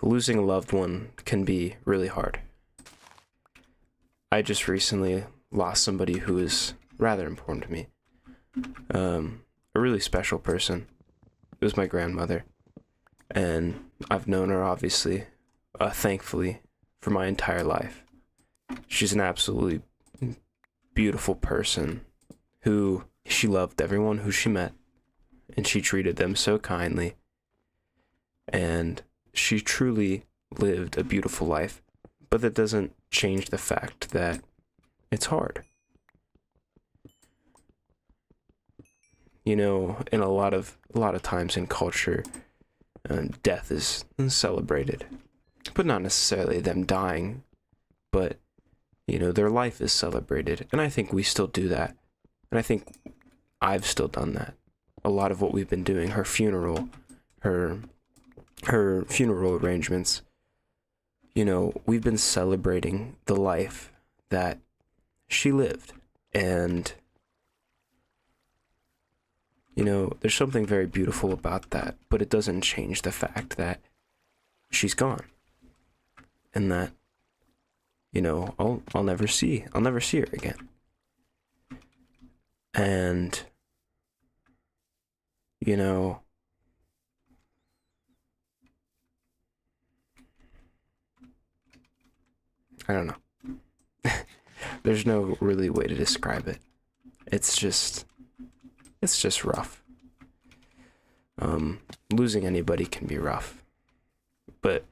losing a loved one can be really hard. I just recently lost somebody who was rather important to me. A really special person. It was my grandmother. And I've known her, obviously, thankfully, for my entire life. She's an absolutely beautiful person who she loved everyone who she met, and she treated them so kindly. And she truly lived a beautiful life, but that doesn't change the fact that it's hard. You know, in a lot of times in culture, death is celebrated, but not necessarily them dying, but you know, their life is celebrated, and I think we still do that, and I think I've still done that. A lot of what we've been doing, her funeral, her funeral arrangements, you know, we've been celebrating the life that she lived, and you know, there's something very beautiful about that, but it doesn't change the fact that she's gone, and that, you know, I'll never see her again. And you know, I don't know. There's no really way to describe it. It's just rough. Losing anybody can be rough, but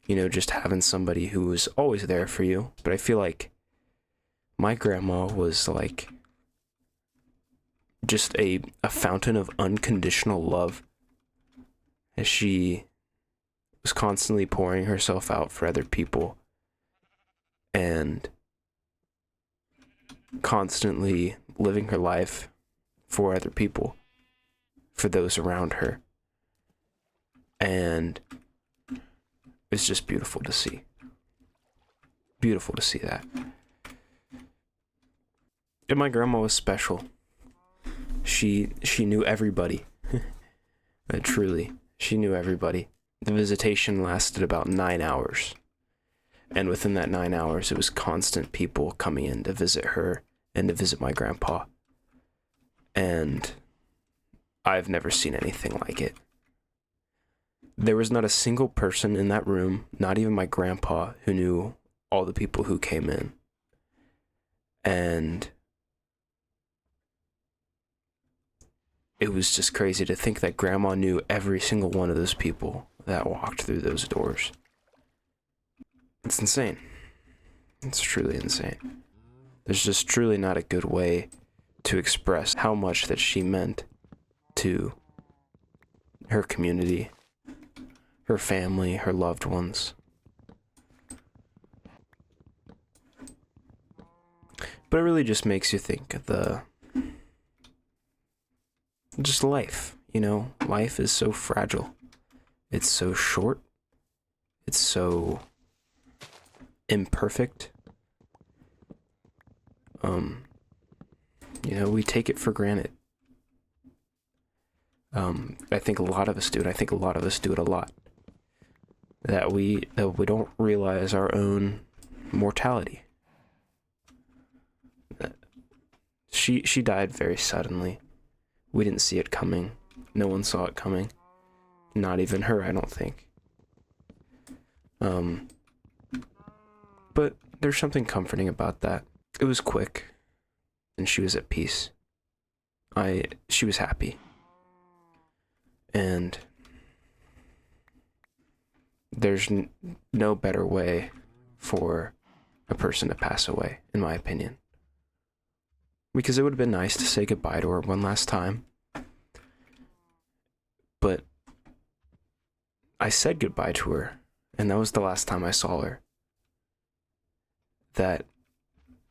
you know, just having somebody who was always there for you. But I feel like my grandma was like just a fountain of unconditional love, as she was constantly pouring herself out for other people and constantly living her life for other people, for those around her. And it's just beautiful to see. Beautiful to see that. And my grandma was special. She knew everybody. Truly, she knew everybody. The visitation lasted about 9 hours. And within that 9 hours, it was constant people coming in to visit her and to visit my grandpa. And I've never seen anything like it. There was not a single person in that room, not even my grandpa, who knew all the people who came in. And it was just crazy to think that grandma knew every single one of those people that walked through those doors. It's insane. It's truly insane. There's just truly not a good way to express how much that she meant to her community, her family, her loved ones. But it really just makes you think of just life, you know? Life is so fragile. It's so short. It's so imperfect. You know, we take it for granted. I think a lot of us do, and I think a lot of us do it a lot. That we don't realize our own mortality. She died very suddenly. We didn't see it coming. No one saw it coming. Not even her, I don't think. But there's something comforting about that. It was quick, and she was at peace. She was happy. And there's no better way for a person to pass away, in my opinion. Because it would have been nice to say goodbye to her one last time. But I said goodbye to her, and that was the last time I saw her. That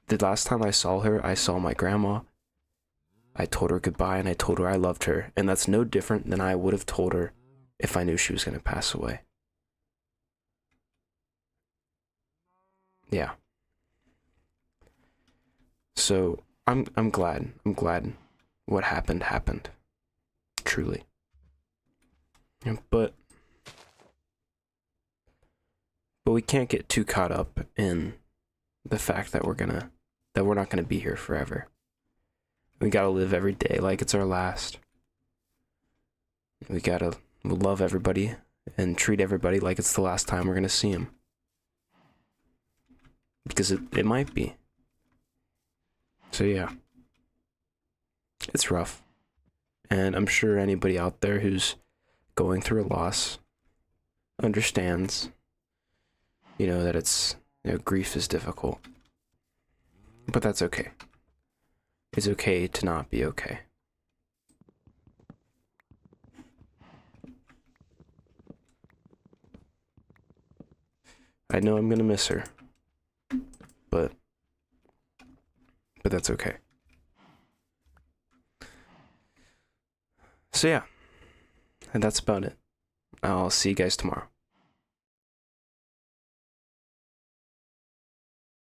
the last time I saw her, I saw my grandma. I told her goodbye, and I told her I loved her, and that's no different than I would have told her if I knew she was going to pass away. Yeah. So I'm glad. I'm glad what happened. Truly. But But we can't get too caught up in the fact that we're not gonna be here forever. We gotta live every day like it's our last. We gotta love everybody and treat everybody like it's the last time we're gonna see them. Because it might be. So yeah. It's rough. And I'm sure anybody out there who's going through a loss understands, that it's, grief is difficult. But that's okay. It's okay to not be okay. I know I'm gonna miss her. But that's okay. So yeah. And that's about it. I'll see you guys tomorrow.